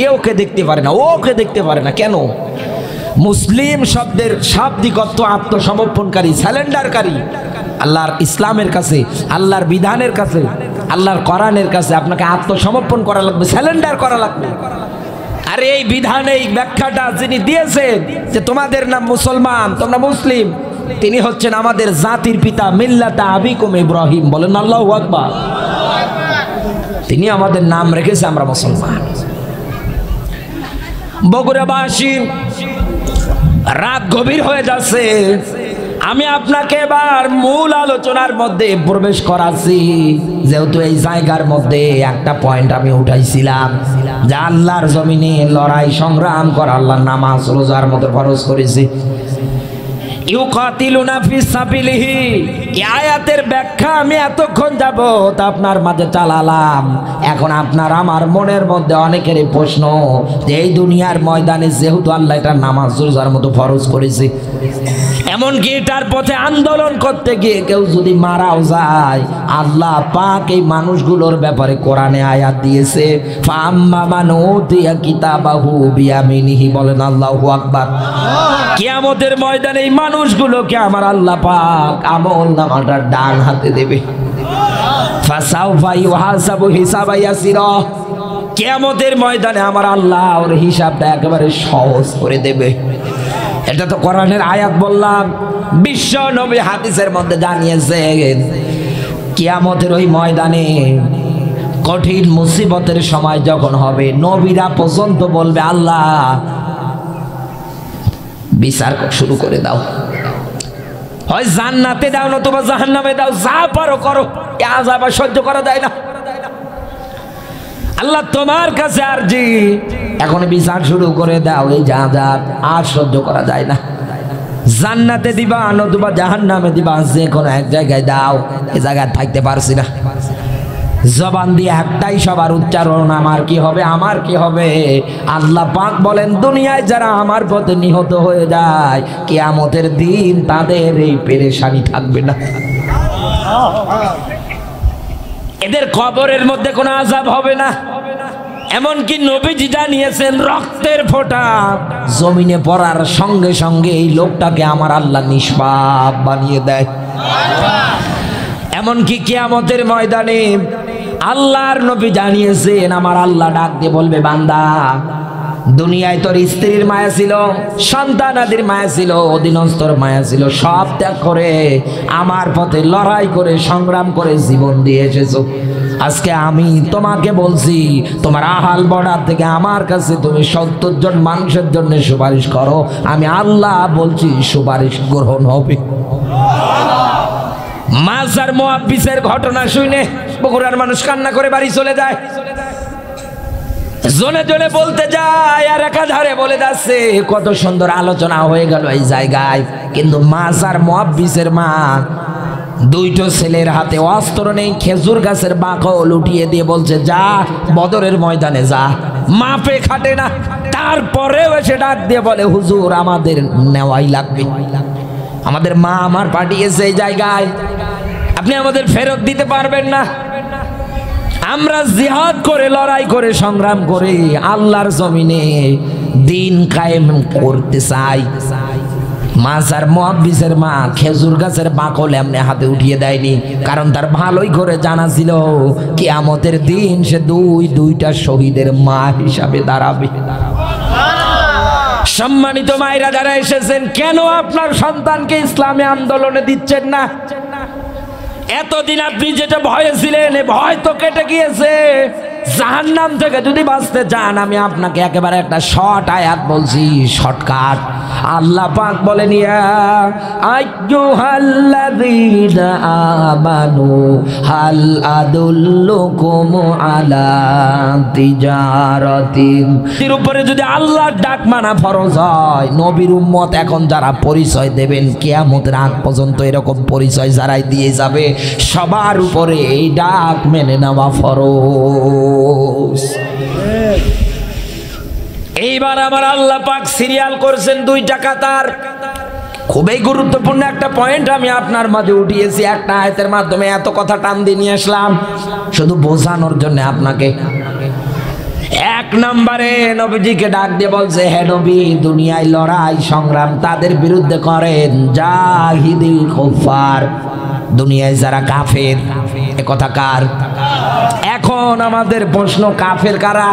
S1: এ ওকে দেখতে পারে না, ওকে দেখতে পারে না। কেন? মুসলিম শব্দের শাব্দিক অর্থ আত্মসমর্পণকারী, স্যালেন্ডারকারী। আল্লাহর ইসলামের কাছে, আল্লাহর বিধানের কাছে, আল্লাহর কোরআনের কাছে আপনাকে আত্মসমর্পণ করা লাগবে, স্যালেন্ডার করা লাগবে। আর এই বিধান, এই ব্যাখ্যাটা যিনি দিয়েছেন যে তোমাদের নাম মুসলমান, তোমরা মুসলিম, তিনি হচ্ছেন আমাদের জাতির পিতা, মিল্লাতা আবিকুম ইব্রাহিম। বলেন আল্লাহু আকবার। তিনি আমাদের নাম রেখেছে, আমরা মুসলমান। বগুড়াবাসী, রাত গভীর হয়ে যাচ্ছে, আমি আপনাকে এবার মূল আলোচনার মধ্যে প্রবেশ করাচ্ছি। যেহেতু এই জায়গার মধ্যে একটা পয়েন্ট আমি উঠাইছিলাম যে আল্লাহর জমিনে লড়াই সংগ্রাম করা, আল্লাহর নামাজ রোজার মতো ফরজ করেছে। ইউকাতিলুনা ফি সাবিলিহি, এই আয়াতের ব্যাখ্যা আমি এতক্ষণ যাবত আপনার মাঝে চালালাম। এখন আপনার আমার মনের মধ্যে অনেকেরই প্রশ্ন যে এই দুনিয়ার ময়দানে যেহেতু আল্লাহ এটা নামাজ রোজার মতো ফরজ করেছে, এমনকি এটার পথে আন্দোলন করতে গিয়ে কেউ যদি মারাও যায়, আল্লাহ পাক এই মানুষগুলোর ব্যাপারে কোরআনে আয়াত দিয়েছে, ফাম্মা মান উতিয়া কিতাবাহু বিয়ামিনিহি। বলেন আল্লাহু আকবার। কিয়ামতের ময়দানে এই মানুষগুলোকে আমার আল্লাহ পাক আমল নামাটার ডান হাতে দেবে। ফাসাউফা ইউহাসাবু হিসাবা ইয়াসিরা, কিয়ামতের ময়দানে আমার আল্লাহ ওর হিসাবটা একেবারে সহজ করে দেবে। এটা তো কোরআনের আয়াত বললাম, বিশ্ব নবী হাদিসের মধ্যে জানিয়েছেন কিয়ামতের ওই ময়দানে কঠিন মুসিবতের সময় যখন হবে, নবীরা পর্যন্ত বলবে আল্লাহ বিচার শুরু করে দাও, হয় জান্নাতে দাও নতুবা জাহান্নামে দাও, যা পারো করো, আযাব সহ্য করা যায় না। আল্লাহ তোমার কাছে আরজি, এখন বিচার শুরু করে দাও, এই আযাব আর সহ্য করা যায় না, জান্নাতে দিবা নতুবা জাহান্নামে দিবা, যে কোনো এক জায়গায় দাও, এই জায়গায় থাকতে পারছি না। জবান দিয়ে একটাই সবার উচ্চারণ, আমার কি হবে, আমার কি হবে। আল্লাহ পাক বলেন দুনিয়ায় যারা আমার পথে নিহত হয়ে যায়, কিয়ামতের দিন তাদের এই পেরেশানি থাকবে না, এদের কবরের মধ্যে কোনো আযাব হবে না। এমনকি নবীজি জানিয়েছেন রক্তের ফোঁটা জমিনে পড়ার সঙ্গে সঙ্গে এই লোকটাকে আমার আল্লাহ নিষ্পাপ বানিয়ে দেয়। এমনকি কিয়ামতের ময়দানে আল্লাহর নবী জানিয়েছেন আমার আল্লাহ ডাক দিয়ে বলবে, বান্দা দুনিয়ায় তোর স্ত্রীর মায়া ছিল, সন্তানাদির মায়া ছিল, অধীনস্থর মায়া ছিল, সব ত্যাগ করে আমার পথে লড়াই করে সংগ্রাম করে জীবন দিয়ে এসেছো। আজকে আমি তোমাকে বলছি তোমার আহাল বর্ডার থেকে আমার কাছে তুমি 70 জন মানুষের জন্য সুপারিশ করো, আমি আল্লাহ বলছি সুপারিশ গ্রহণ হবে। মাজার মুআব্বিসের ঘটনা শুনে বগুড়ার মানুষ কান্না করে বাড়ি চলে যায়, জনে জনে বলতে যায় আর একাধারে বলে যাচ্ছে। কত সুন্দর আলোচনা হয়ে গেল এই জায়গায়, কিন্তু মাজার মুআব্বিসের মা দুইটো ছেলের হাতে অস্ত্র নেই, খেজুর গাছের বাকল উঠিয়ে দিয়ে বলছে যা বদরের ময়দানে যা। মাপে খাটে না, তারপরেও এসে ডাক দিয়ে বলে হুজুর আমাদের নেওয়াই লাগবে, আমাদের মা আমার পাঠিয়েছে এই জায়গায়, আপনি আমাদের ফেরত দিতে পারবেন না। আমরা জিহাদ করে লড়াই করে সংগ্রাম করে আল্লাহর জমিনে দিন কায়েম করতে চাই। মাজার মুআব্বিসের মা খেজুর গাছের বাকল এমনি হাতে উঠিয়ে দেয়নি, কারণ তার ভালোই করে জানা ছিল কিয়ামতের দিন সে দুইটা শহীদের মা হিসাবে দাঁড়াবে। সম্মানিত মায়েরা যারা এসেছেন, কেন আপনার সন্তানকে ইসলামী আন্দোলনে দিচ্ছেন না? এতদিন আপনি যেটা ভয়ে ছিলেন, ভয় তো কেটে গিয়েছে। জাহান্নাম থেকে যদি বাঁচতে চান, আমি আপনাকে একেবারে একটা শর্ট আয়াত বলছি, শর্টকাট। আল্লাহ পাক বলেন ইয়া আইয়ুহাল্লাযীনা আমানু হাল আদুল্লুকুম আলা তিজারাতিন। এর উপরে যদি আল্লাহর ডাক মানা ফরজ হয়, নবীর উম্মত এখন যারা পরিচয় দেবেন কিয়ামতের আগ পর্যন্ত এরকম পরিচয় যারাই দিয়ে যাবে, সবার উপরে এই ডাক মেনে নেওয়া ফরজ। এইবার আমার আল্লাহ পাক সিরিয়াল করছেন দুইটা কাতার। খুবই গুরুত্বপূর্ণ একটা পয়েন্ট আমি আপনার মাঝে উঠিয়েছি, একটা আয়াতের মাধ্যমে এত কথা টান দিয়ে নিয়ে আসলাম শুধু বোঝানোর জন্য আপনাকে। এক নম্বরে নবীজিকে ডাক দিয়ে বলছে, হে নবী, দুনিয়ায় লড়াই সংগ্রাম তাদের বিরুদ্ধে করেন, জাহিদিল কুফার, দুনিয়ায় যারা কাফের। এ কথা কার? এখন আমাদের প্রশ্ন, কাফের কারা?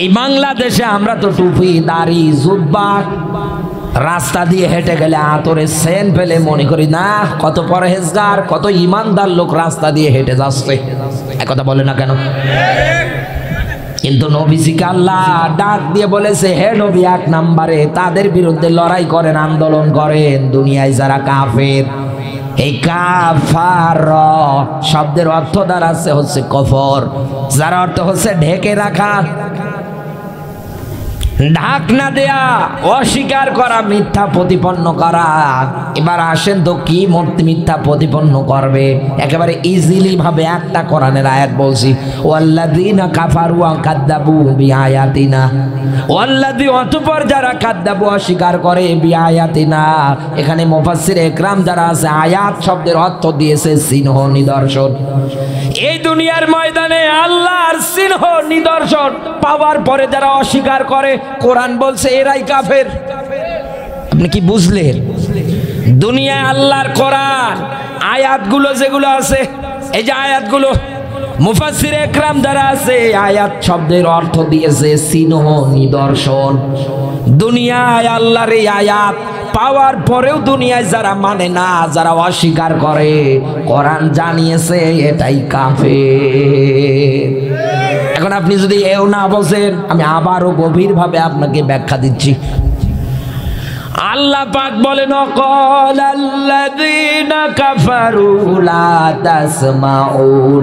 S1: এই বাংলাদেশে আমরা তো টুপি দাড়ি জুব্বা, রাস্তা দিয়ে হেঁটে গেলে আতরে সেন ফেলে মনে করি না কত পরহেজগার, কত ইমানদার লোক রাস্তা দিয়ে হেঁটে যাচ্ছে। একথা বলে না কেন? কিন্তু নবীজিকে আল্লাহ ডাক দিয়ে বলেছে, হে নবী, এক নম্বরে তাদের বিরুদ্ধে লড়াই করেন, আন্দোলন করেন, দুনিয়ায় যারা কাফের। এই কাফার শব্দের অর্থ দাঁড়াচ্ছে হচ্ছে কফর, যার অর্থ হচ্ছে ঢেকে রাখা, ঢাকনা দেয়া, অস্বীকার করা, মিথ্যা প্রতিপন্ন করা। এবার আসেন তো কি মিথ্যা প্রতিপন্ন করবে? একেবারে ইজিলি ভাবে একটা কোরআনের আয়াত বলছি, ওয়াল্লাযীনা কাফারু ওয়া কাযযাবু বিআয়াতিনা, ওয়াল্লাযী, অতঃপর যারা কাযযাবু অস্বীকার করে, বিআয়াতিনা, এখানে মুফাসসিরে ইকরাম যারা আছে আয়াত শব্দের অর্থ দিয়েছে চিহ্ন, নিদর্শন। এই দুনিয়ার ময়দানে আল্লাহর চিহ্ন নিদর্শন পাওয়ার পরে যারা অস্বীকার করে, কোরআন বলছে এরাই কাফের। আপনি কি বুঝলেন? দুনিয়ায় আল্লাহর কোরআন আয়াতগুলো যেগুলো আছে, এই যে আয়াতগুলো মুফাসসিরে ইকরাম যারা আছে আয়াত শব্দের অর্থ দিয়েছে চিহ্ন, নিদর্শন। দুনিয়ায় আল্লাহর এই আয়াত পাওয়ার পরেও দুনিয়ায় যারা মানে না, যারা অস্বীকার করে, কোরআন জানিয়েছে এটাই কাফের। এখন আপনি যদি এও না বলেন, আমি আবারও গভীরভাবে আপনাকে ব্যাখ্যা দিচ্ছি। আল্লাহ পাক বলেন, ক্বালাল্লাযীনা কাফারু লা তাসমাউ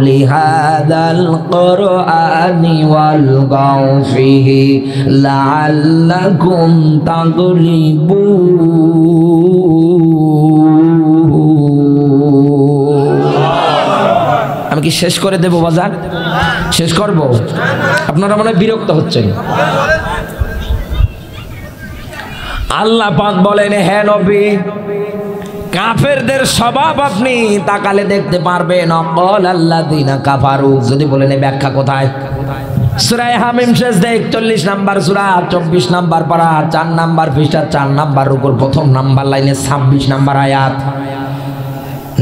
S1: লিহাযাল কুরআনি ওয়ালগাউ ফীহি লাআল্লাকুম তাগলিবুন। আমি কি শেষ করে দেব বাজার? শেষ করব? আপনারা মনে হয় বিরক্ত হচ্ছেন। আল্লাহ পাক বলেন, হে নবী, কাফেরদের স্বভাব আপনি তাকালে দেখতে পারবেন। ক্বালাল্লাযীনা কাফারু, যদি বলেন এই ব্যাখ্যা কোথায়? সূরা হামিম শেষে 41 নাম্বার সূরা, 24 নাম্বার পারা, 4 নাম্বার পৃষ্ঠা, 4 নাম্বার রুকুর প্রথম নাম্বার লাইনে 26 নাম্বার আয়াত।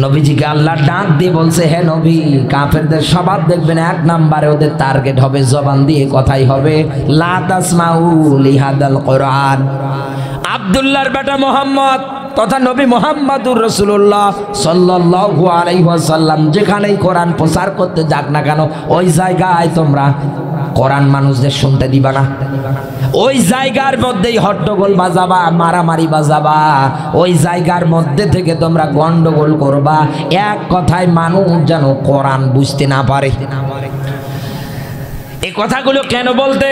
S1: নবীজিকে আল্লাহ ডাক দিয়ে বলছে, হে নবী, কাফেরদের স্বভাব দেখবেন, এক নম্বরে ওদের টার্গেট হবে, জবান দিয়ে কথাই হবে, লা তাসমাউ লিহাদাল কোরআন। আব্দুল্লাহর বেটা মুহাম্মদ তথা নবী মুহাম্মাদুর রাসূলুল্লাহ সাল্লাল্লাহু আলাইহি ওয়াসাল্লাম যেখানেই কোরআন প্রচার করতে যাক না কেন, ওই জায়গায় তোমরা কোরআন মানুষদের শুনতে দিবা না। ওই জায়গার মধ্যেই হট্টগোল বাজাবা, মারামারি বাজাবা, ওই জায়গার মধ্যে থেকে তোমরা গন্ডগোল করবা। এক কথায় মানুষ যেন কোরআন বুঝতে না পারে। এই কথাগুলো কেন বলতে?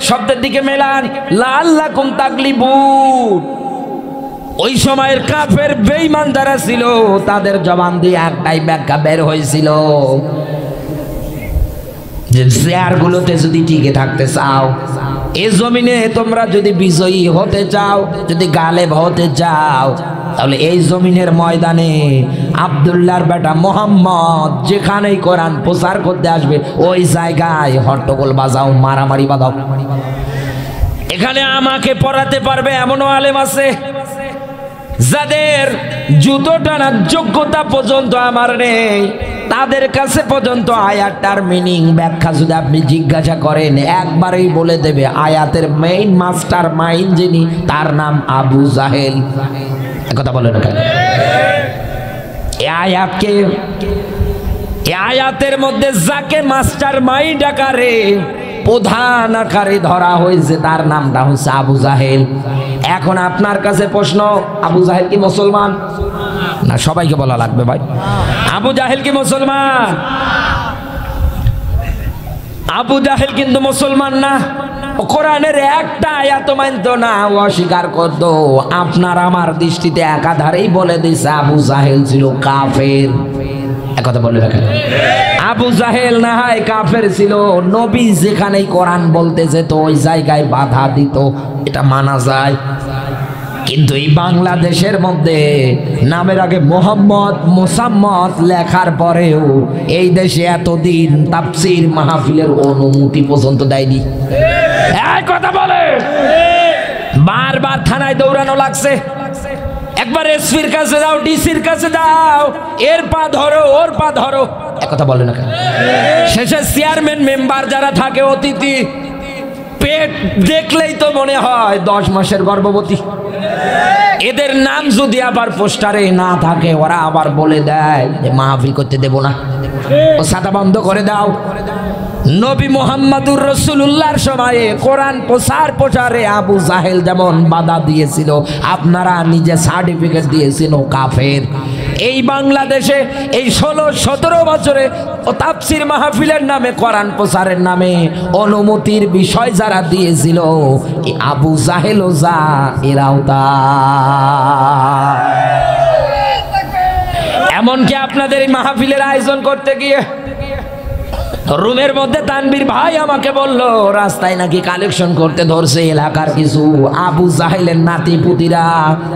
S1: শব্দের দিকে মেলান, লাআল্লাকুম তাগলিবুন। ওই সময়ের কাফের বেঈমান যারা ছিল তাদের জবান দিয়ে একটাই ব্যাখ্যা বের হয়েছিল যে চেয়ারগুলোতে যদি টিকে থাকতে চাও, এই জমিনে তোমরা যদি বিজয়ী হতে চাও, যদি গালেব হতে চাও, তাহলে এই জমিনের ময়দানে আব্দুল্লাহর বেটা মোহাম্মদ যেখানেই কোরআন প্রচার করতে আসবে ওই জায়গায় হট্টগোল বাজাও, মারামারি বাঁধাও। এখানে আমাকে পড়াতে পারবে এমনও আলেম আছে যাদের জুতো টানার যোগ্যতা পর্যন্ত আমার নেই, তাদের কাছে পর্যন্ত আয়াতটার মিনিং ব্যাখ্যা যদি আপনি জিজ্ঞাসা করেন একবারেই বলে দেবে। আয়াতের মেইন মাস্টার মাইন্ড যিনি, তার নাম আবু জাহেল। কথা বলেন কেন? এই আয়াতের মধ্যে যাকে মাস্টার মাইন্ড আকারে, প্রধান আকারে ধরা হয়েছে তার নামটা হচ্ছে আবু জাহেল। এখন আপনার কাছে প্রশ্ন, আবু জাহেল কি মুসলমান? না, সবাইকে বলা লাগবে ভাই, আবু জাহেল কি মুসলমান? আবু জাহেল কিন্তু মুসলমান না। কোরআনের একটা আয়াত মানত না, অস্বীকার করত। আপনার আমার দৃষ্টিতে একাধারেই বলে দিছে আবু জাহেল ছিল কাফের। একথা বলে রাখেন, আবু জাহেল না হয় কাফের ছিল, নবী যেখানেই কোরআন বলতে যেত ওই জায়গায় বাধা দিত, এটা মানা যায়। কিন্তু এই বাংলাদেশের মধ্যে নামের আগে মোহাম্মদ মোসাম্মদ লেখার পরেও এই দেশে এতদিন তাফসীর মাহফিলের অনুমতি পর্যন্ত দেয়নি। এই কথা বলে বারবার থানায় দৌড়ানো লাগছে। একবার এসপির কাছে যাও, ডিসির কাছে যাও, এর পা ধরো, ওর পা ধরো, একথা বলে না কেন? শেষে চেয়ারম্যান মেম্বার যারা থাকে অতিথি, পেট দেখলেই তো মনে হয় 10 মাসের গর্ভবতী। এদের নাম যদি আবার পোস্টারে না থাকে, ওরা আবার বলে দেয় যে মাহফিল করতে দেব না, ও সাদা বন্ধ করে দাও। নবী মুহাম্মদুর রাসূলুল্লাহর সময়ে কোরআন প্রচারে আবু জাহেল যেমন বাধা দিয়েছিল, আপনারা নিজে সার্টিফিকেট দিয়েছিল কাফের। এই বাংলাদেশে এই 16-17 বছরে তাফসীর মাহফিলের নামে, কোরআন প্রচারের নামে অনুমতির বিষয় যারা দিয়েছিল, এই আবু জাহেলও যা, এরাও তা। এমনকি আপনাদের এই মাহফিলের আয়োজন করতে গিয়ে রুমের মধ্যে তানবীর ভাই আমাকে বলল রাস্তায় নাকি কালেকশন করতে ধরছে এলাকার কিছু আবু জাহেলের নাতি পুতিরা,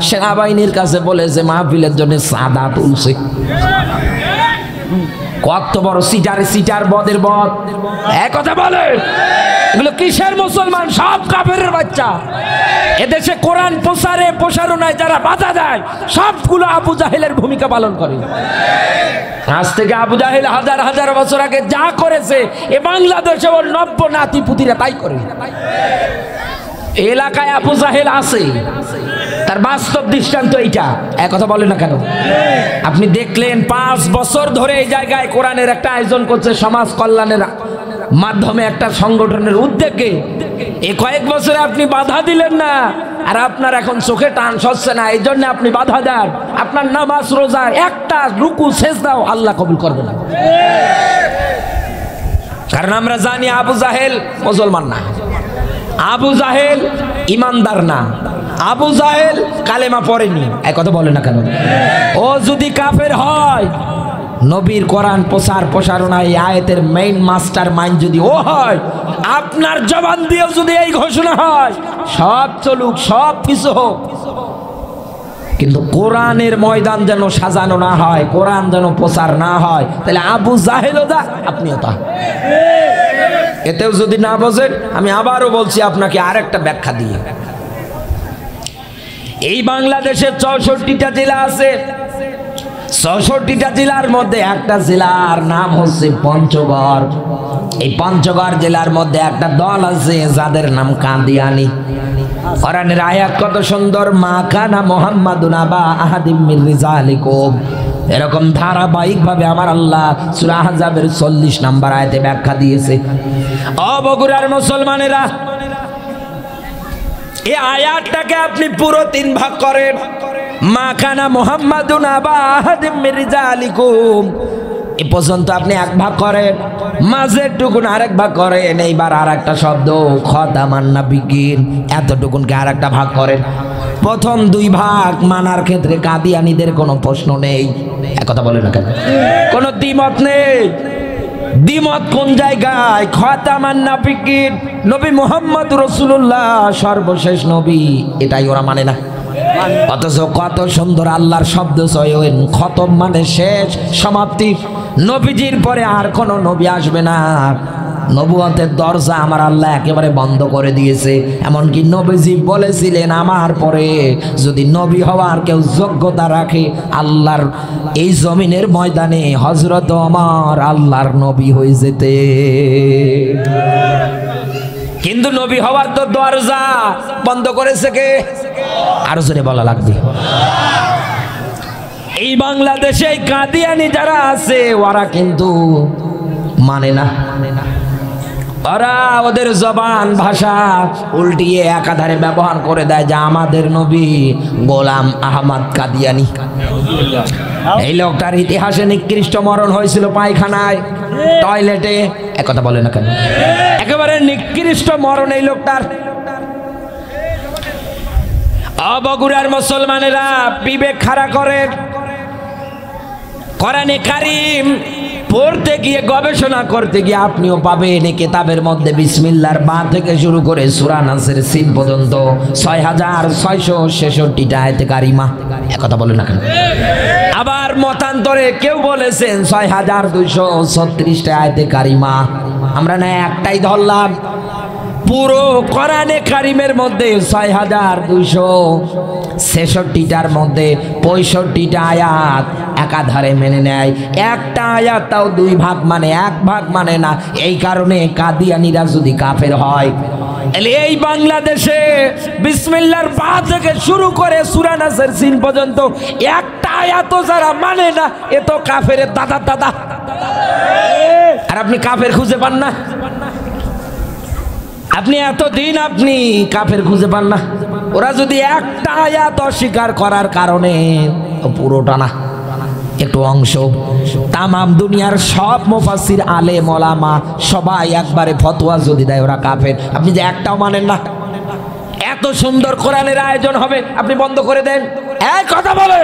S1: সেনাবাহিনীর কাছে বলেছে মাহফিলের জন্য চাঁদা তুলছে। কত বড় সিটার বদের বদ, এক কথা বলে। এগুলো কিসের মুসলমান? সব কাফেরের বাচ্চা। এদেশে কোরআন প্রসারণায় যারা বাধা দেয় সবগুলো আবু জাহেলের ভূমিকা পালন করে। আজ থেকে আবু জাহেল হাজার বছর আগে যা করেছে, এ বাংলাদেশে ওর 90 নাতি পুতিরা তাই করে। এলাকায় আবু জাহেল আছে, তার বাস্তব দৃষ্টান্ত এইটা। এক কথা বলেন না কেন? আপনি দেখলেন 5 বছর ধরে এই জায়গায় কোরআনের একটা আয়োজন করছে সমাজ কল্যাণের মাধ্যমে, একটা সংগঠনের উদ্যোগে। এই কয়েক বছরে আপনি বাধা দিলেন না, আর আপনার এখন চোখে টান সচ্ছে না, এই জন্য আপনি বাধা দেন। আপনার নামাজ রোজা একটা রুকু সেজদাও আল্লাহ কবুল করবে না, কারণ আমরা জানি আবু জাহেল মুসলমান না, আবু জাহেল ইমানদার না, আবু জাহেল কালেমা পড়েনি। এক কথা বলে না কেন? ও যদি কাফের হয়, নবীর কোরআন প্রসারণায় আয়াতের মেইন মাস্টার মাইন্ড যদি ও হয়, আপনার জবান দিয়েও যদি এই ঘোষণা হয় সব চলুক, সব কিছু হোক, কিন্তু কোরআনের ময়দান যেন সাজানো না হয়, কোরআন যেন প্রচার না হয়, তাহলে আবু জাহেলও যা, আপনিও তা। এতেও যদি না বোঝেন, আমি আবারও বলছি আপনাকে আরেকটা ব্যাখ্যা দিয়ে। এই বাংলাদেশের 64টা জেলা আছে, 64টা জেলার মধ্যে একটা জেলার নাম হচ্ছে পঞ্চগড়। এই পঞ্চগড় জেলার মধ্যে একটা দল আছে যাদের নাম কাদিয়ানী। কোরআনের আয়াত কত সুন্দর, মা কানা মুহাম্মাদুন আবা আহাদিম মিন রিজালিকুম এরকম ধারাবাহিকভাবে আমার আল্লাহ সূরা আহজাবের 40 নম্বর আয়াতে ব্যাখ্যা দিয়েছে। ও বগুড়ার মুসলমানেরা, এই আয়াতটাকে আপনি পুরো 3 ভাগ করেন। মা কানা মুহাম্মাদুন আবা আহাদিম মির রিজালিকুম, এ পর্যন্ত আপনি 1 ভাগ করেন, মাঝের টুকুন আরেক ভাগ করেন, এইবার আরেকটা শব্দ খাতামান নাবিয়িন, এতটুকুনকে আরেকটা ভাগ করেন। প্রথম 2 ভাগ মানার ক্ষেত্রে কাদিয়ানীদের কোনো প্রশ্ন নেই। এক কথা বলে না কেন? কোনো দ্বিমত নেই। দ্বিমত কোন জায়গায়? খাতামান নাবিয়িন, নবী মুহাম্মদ রাসূলুল্লাহ সর্বশেষ নবী, এটাই ওরা মানে না। অথচ কত সুন্দর আল্লাহর শব্দ চয়ন, খতম মানে শেষ, সমাপ্তি। নবীজির পরে আর কোন নবী আসবে না। নবুয়তের দরজা আমার আল্লাহ একেবারে বন্ধ করে দিয়েছে। এমনকি নবীজি বলেছিলেন, আমার পরে যদি নবী হওয়ার কেউ যোগ্যতা রাখে, আল্লাহর এই জমিনের ময়দানে হযরত ওমর আল্লাহর নবী হয়ে যেতে। কিন্তু নবী হওয়ার তো দরজা বন্ধ করেছে কে? আরো জোরে বলা লাগবে। এই বাংলাদেশে কাদিয়ানি যারা আছে ওরা কিন্তু মানে না। ওরা ওদের জবান ভাষা উল্টিয়ে একাধারে ব্যবহার করে দেয় যে আমাদের নবী গোলাম আহমদ কাদিয়ানি। এই লোকটার ইতিহাসে নিকৃষ্ট মরণ হয়েছিল পায়খানায়, টয়লেটে। একথা বলে না কেন? একেবারে নিকৃষ্ট মরণ এই লোকটার। বগুড়ার মুসলমানেরা বিবেক খাড়া করে, কোরআনে কারীম পড়তে গিয়ে গবেষণা করতে গিয়ে আপনিও পাবেন এই কিতাবের মধ্যে বিসমিল্লাহর বা থেকে শুরু করে সূরা নাসের সিন পর্যন্ত 6666টা আয়াতে কারিমা। একথা বলে না কেন? আবার মতান্তরে কেউ বলেছেন 6236টা আয়াতে কারিমা। আমরা না একটাই ধরলাম। পুরো কোরআনে কারীমের মধ্যে 6266টার মধ্যে 65টা আয়াত একাধারে মেনে নেয়। একটা আয়াত তাও 2 ভাগ মানে, 1 ভাগ মানে না। এই কারণে কাদিয়ানীরা যদি কাফের হয়, এই বাংলাদেশে বিসমিল্লাহর বা থেকে শুরু করে সূরা নাসের সিন পর্যন্ত একটা আয়াত যারা মানে না, এ তো কাফেরের দাদা দাদা। আর আপনি কাফের খুঁজে পান না। আপনি এতদিন আপনি কাফের খুঁজে পান না। ওরা যদি একটা আয়াত অস্বীকার করার কারণে, পুরোটা না, একটু অংশ, তামাম দুনিয়ার সব মুফাসসির আলেম ওলামা সবাই একবারে ফতোয়া যদি দেয় ওরা কাফের, আপনি যে একটাও মানেন না। এত সুন্দর কোরআনের আয়োজন হবে, আপনি বন্ধ করে দেন। এক কথা বলে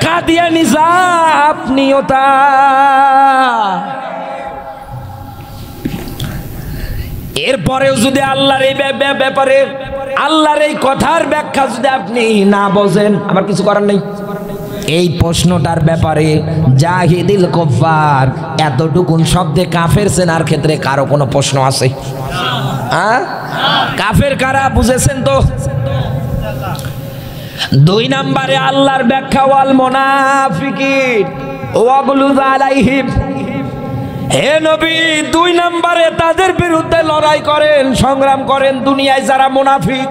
S1: কাদিয়ানী যা, আপনিও তা। এরপরেও যদি আল্লাহর এই ব্যাপারে, আল্লাহর এই কথার ব্যাখ্যা যদি আপনি না বোঝেন, আমার কিছু করার নেই। এই প্রশ্নটার ব্যাপারে জাহিদিল কুফার, এতটুকুন শব্দে কাফের চেনার ক্ষেত্রে কারো কোনো প্রশ্ন আছে? কাফের কারা বুঝেছেন তো? 2 নম্বরে আল্লাহর ব্যাখ্যা, ওয়াল মুনাফিকিন ওয়াগলুজ আলাইহিম। হে নবী, 2 নম্বরে তাদের বিরুদ্ধে লড়াই করেন, সংগ্রাম করেন দুনিয়ায় যারা মুনাফিক।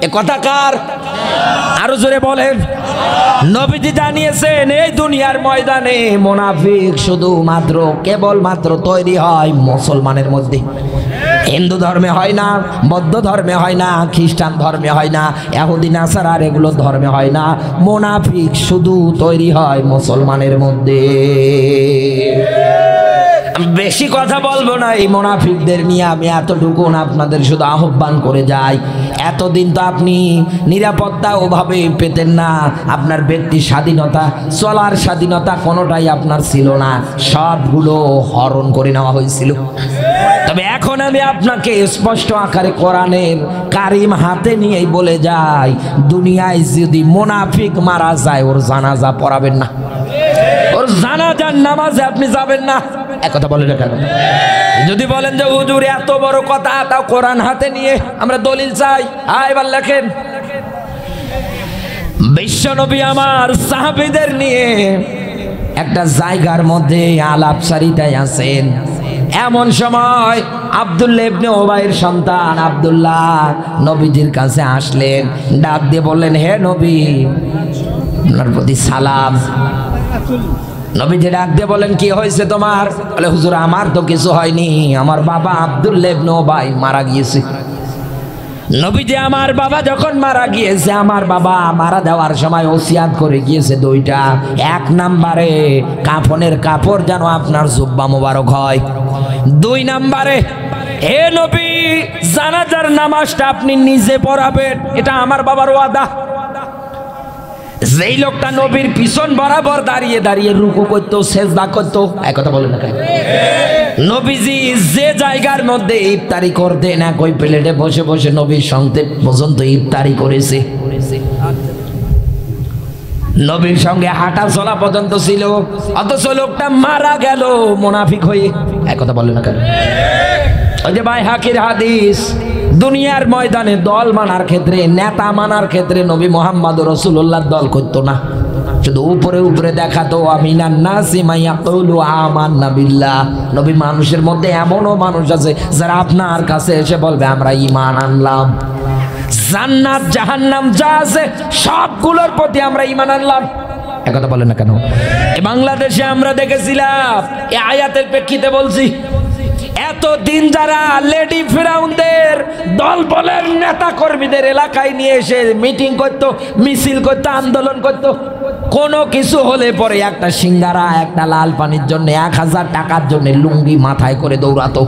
S1: এ কথা কার? আরো জোরে বলেন। নবীজি জানিয়েছেন এই দুনিয়ার ময়দানে মুনাফিক শুধুমাত্র কেবলমাত্র তৈরি হয় মুসলমানের মধ্যে। হিন্দু ধর্মে হয় না, বৌদ্ধ ধর্মে হয় না, খ্রিস্টান ধর্মে হয় না, ইহুদি নাসারার এগুলো ধর্মে হয় না। মুনাফিক শুধু তৈরি হয় মুসলমানের মধ্যে। বেশি কথা বলবো না এই মুনাফিকদের নিয়ে। আমি এতটুকু আপনাদের শুধু আহ্বান করে যাই, এতদিন তো আপনি নিরাপত্তা ওভাবে পেতেন না। আপনার ব্যক্তি স্বাধীনতা, চলার স্বাধীনতা কোনোটাই আপনার ছিল না, সবগুলো হরণ করে নেওয়া হয়েছিল। তবে এখন আমি আপনাকে স্পষ্ট আকারে কোরআনের কারিম হাতে নিয়েই বলে যাই, দুনিয়ায় যদি মুনাফিক মারা যায় ওর জানাজা পড়াবেন না, ওর জানাজার নামাজে আপনি যাবেন না। একথা বলেন না কেন? যদি বলেন যে হুজুর এত বড় কথা, তাও কোরআন হাতে নিয়ে আমরা দলিল চাই, এবার লেখেন। বিশ্বনবী আমার সাহাবীদের নিয়ে একটা জায়গার মধ্যে আলাপচারিতায় আছেন। এমন সময় আব্দুল্লাহ ইবনে উবাইয়ের সন্তান আব্দুল্লাহ নবীজির কাছে আসলেন, ডাক দিয়ে বললেন, হে নবী, আপনার প্রতি সালাম। নবীজি ডাক দিয়ে বলেন কি হয়েছে তোমার? বলে হুজুর আমার তো কিছু হয়নি, আমার বাবা আব্দুল্লাহ ইবনে উবাই মারা গিয়েছে। নবীজি আমার বাবা যখন মারা গিয়েছে, আমার বাবা মারা যাওয়ার সময় ওসিয়াত করে গিয়েছে দুইটা। এক নাম্বারে কাফনের কাপড় যেন আপনার জুব্বা মোবারক হয়। দুই নাম্বারে হে নবী জানাজার নামাজটা আপনি নিজে পড়াবেন, এটা আমার বাবার ওয়াদা। যেই লোকটা নবীর পিছন বরাবর দাঁড়িয়ে দাঁড়িয়ে রুকু করতো, সেজদা করতো, এক কথা বলেন না কেন? নবীজি যে জায়গার মধ্যে ইফতারি করতেন, একই প্লেটে বসে বসে নবীর সঙ্গে পর্যন্ত ইফতারি করেছে। নবীর সঙ্গে হাঁটা চলা পর্যন্ত ছিল, অথচ লোকটা মারা গেল মুনাফিক হয়ে। এক কথা বলেন না কেন? ওই যে বাইহাকির হাদিস, দুনিয়ার ময়দানে দল মানার ক্ষেত্রে, নেতা মানার ক্ষেত্রে নবী মুহাম্মদ রাসূলুল্লাহ দল করতো না, শুধু উপরে উপরে দেখাতো আমিনান নাসি মাইয়াকুলু আমান্না বিল্লাহ। নবী মানুষের মধ্যে এমনও মানুষ আছে যারা আপনার কাছে এসে বলবে আমরা ঈমান আনলাম, জান্নাত জাহান্নাম যা আছে সবগুলোর প্রতি আমরা ঈমান আনলাম। একথা বলেন না কেন? বাংলাদেশে আমরা দেখেছিলাম, এই আয়াতের প্রেক্ষিতে বলছি, এতদিন যারা লেডি ফিরাউনদের দল বলের নেতা কর্মীদের এলাকায় নিয়ে এসে মিটিং করতো, মিছিল করতো, আন্দোলন করতো, কোনো কিছু হলে পরে একটা সিঙ্গারা একটা লাল পানির জন্য 1000 টাকার জন্য লুঙ্গি মাথায় করে দৌড়াতো।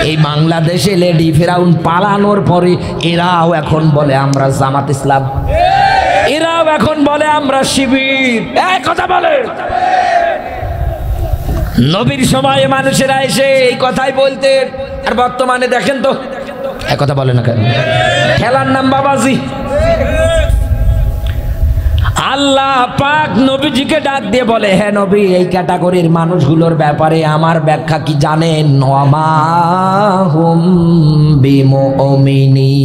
S1: এই বাংলাদেশে লেডি ফিরাউন পালানোর পরে এরাও এখন বলে আমরা জামাত ইসলাম, এরাও এখন বলে আমরা শিবির। এক কথা বলে নবীর সময়ে মানুষেরা এসে এই কথাই বলতেন, আর বর্তমানে দেখেন তো এক কথা বলে না কেন? খেলার নাম বাবাজি। আল্লাহ পাক নবীজিকে ডাক দিয়ে বলে, হে নবী এই ক্যাটাগরির মানুষগুলোর ব্যাপারে আমার ব্যাখ্যা কি জানেন? ওয়ামা হুম বিমুমিনিন।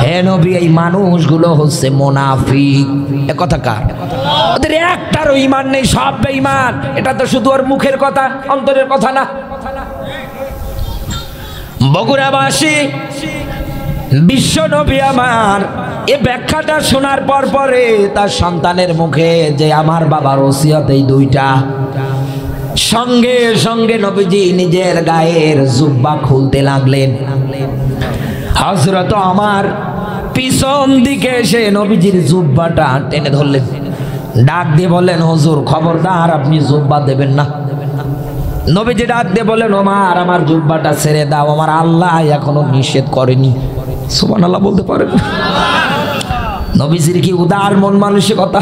S1: হে নবী এই মানুষগুলো হচ্ছে মুনাফিক। এ কথা কার? ওদের একটারও ঈমান নেই, সব বেঈমান। এটা তো শুধু ওর মুখের কথা, অন্তরের কথা না। বগুড়াবাসী বিশ্ব নবী আমার এ ব্যাখ্যাটা শোনার পর পরে তার সন্তানের মুখে যে আমার বাবার ওসিয়ত এই দুইটা, সঙ্গে সঙ্গে নবীজি নিজের গায়ের জুব্বা খুলতে লাগলেন। হযরত আমার পিছন দিকে এসে নবীজির জুব্বাটা টেনে ধরলেন, ডাক দিয়ে বললেন, হুজুর খবরদার আপনি জুব্বা দেবেন না। নবীজি ডাক দিয়ে বললেন, ওমর আমার জুব্বাটা ছেড়ে দাও, আমার আল্লাহ এখনো নিষেধ করেনি। সুবহানাল্লাহ বলতে পারেন? নবীজির কি উদার মন মানসিকতা!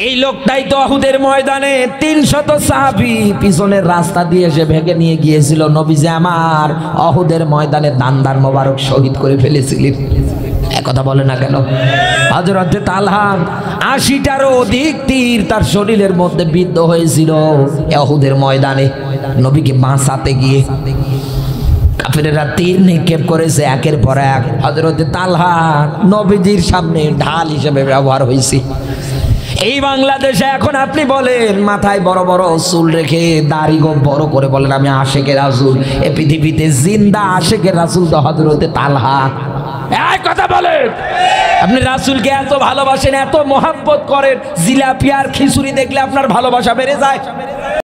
S1: এই লোকটাই তো উহুদের ময়দানে 300 সাহাবী পিছনের রাস্তা দিয়ে এসে ভেঙে নিয়ে গিয়েছিল। নবীজি আমার উহুদের ময়দানে দান্দার মোবারক শহীদ করে ফেলেছিলেন। একথা বলে না কেন? হযরত তালহা 80টারও অধিক তীর তার শরীরের মধ্যে বিদ্ধ হয়েছিল উহুদের ময়দানে নবীকে বাঁচাতে গিয়ে। কাফেরেরা তীর নিক্ষেপ করেছে একের পর এক। হযরত তালহা নবীজির সামনে ঢাল হিসেবে ব্যবহার হয়েছে। এই বাংলাদেশে এখন আপনি বলেন মাথায় বড় বড় চুল রেখে দাড়ি গো বড় করে বলেন আমি আশেকে রাসূল, এই পৃথিবীতে জিন্দা আশেকে রাসূল তো হযরত তালহা। এই কথা বলেন, আপনি রাসূলকে এত ভালোবাসেন, এত মহব্বত করেন, জিলাপি আর খিচুড়ি দেখলে আপনার ভালোবাসা বেড়ে যায়।